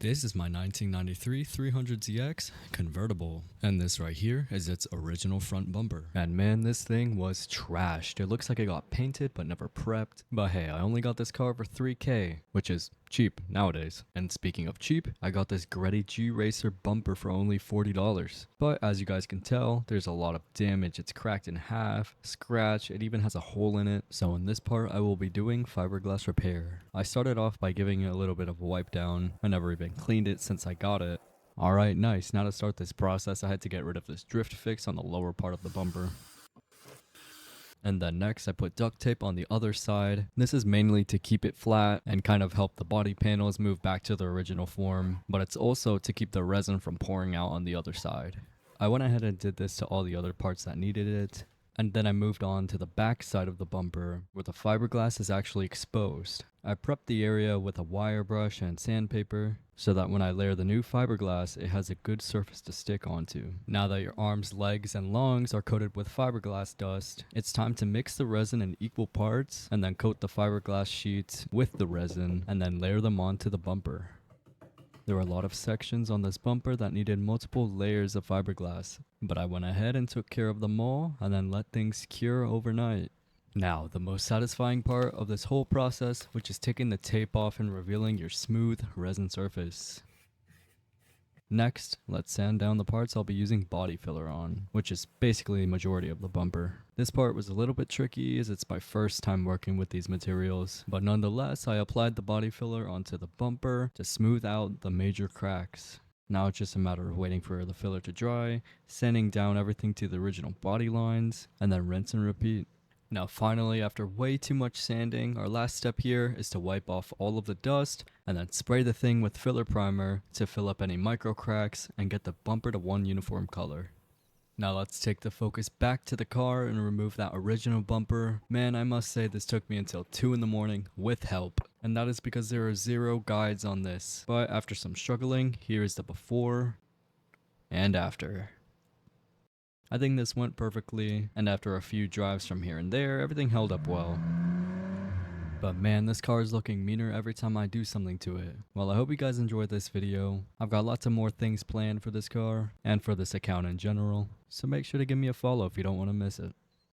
This is my 1993 300ZX convertible, and this right here is its original front bumper. And man, this thing was trashed. It looks like it got painted but never prepped. But hey, I only got this car for $3K, which is cheap nowadays. And speaking of cheap, I got this Greddy G-Racer bumper for only $40. But as you guys can tell, there's a lot of damage. It's cracked in half, scratched, it even has a hole in it. So in this part, I will be doing fiberglass repair. I started off by giving it a little bit of a wipe down. I never even cleaned it since I got it. Alright, nice. Now to start this process, I had to get rid of this drift fix on the lower part of the bumper. And then next I put duct tape on the other side. This is mainly to keep it flat and kind of help the body panels move back to their original form, but it's also to keep the resin from pouring out on the other side. I went ahead and did this to all the other parts that needed it. And then I moved on to the back side of the bumper, where the fiberglass is actually exposed. I prepped the area with a wire brush and sandpaper, so that when I layer the new fiberglass, it has a good surface to stick onto. Now that your arms, legs, and lungs are coated with fiberglass dust, it's time to mix the resin in equal parts, and then coat the fiberglass sheets with the resin, and then layer them onto the bumper. There were a lot of sections on this bumper that needed multiple layers of fiberglass, but I went ahead and took care of them all and then let things cure overnight. Now, the most satisfying part of this whole process, which is taking the tape off and revealing your smooth resin surface. Next, let's sand down the parts I'll be using body filler on, which is basically the majority of the bumper. This part was a little bit tricky as it's my first time working with these materials, but nonetheless I applied the body filler onto the bumper to smooth out the major cracks. Now it's just a matter of waiting for the filler to dry, sanding down everything to the original body lines, and then rinse and repeat. Now finally, after way too much sanding, our last step here is to wipe off all of the dust and then spray the thing with filler primer to fill up any micro cracks and get the bumper to one uniform color. Now let's take the focus back to the car and remove that original bumper. Man, I must say this took me until 2 in the morning with help. And that is because there are 0 guides on this. But after some struggling, here is the before and after. I think this went perfectly, and after a few drives from here and there, everything held up well. But man, this car is looking meaner every time I do something to it. Well, I hope you guys enjoyed this video. I've got lots of more things planned for this car, and for this account in general, so make sure to give me a follow if you don't want to miss it.